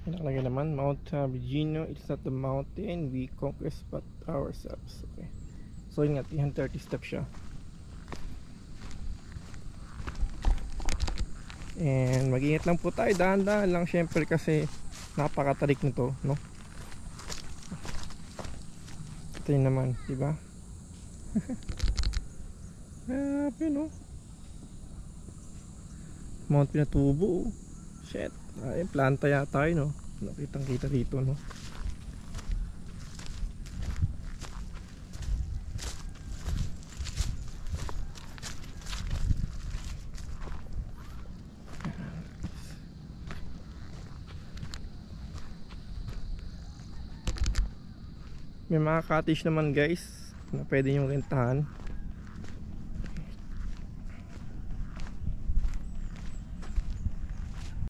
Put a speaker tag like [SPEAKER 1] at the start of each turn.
[SPEAKER 1] Nakalagay naman, Mount Virginio, it's not the mountain we conquest but ourselves. Okay. So yun nga, 330 steps siya. And mag-ingat lang po tayo, dahan-dahan lang syempre kasi napakatarik nito, no? Ito yun naman, diba? Grabe, no? Mount Pinatubo, oh. Shit. Ay, planta yata yun, no? Nakitang kita dito, no? May mga cottage naman guys na pwede nyo rentahan.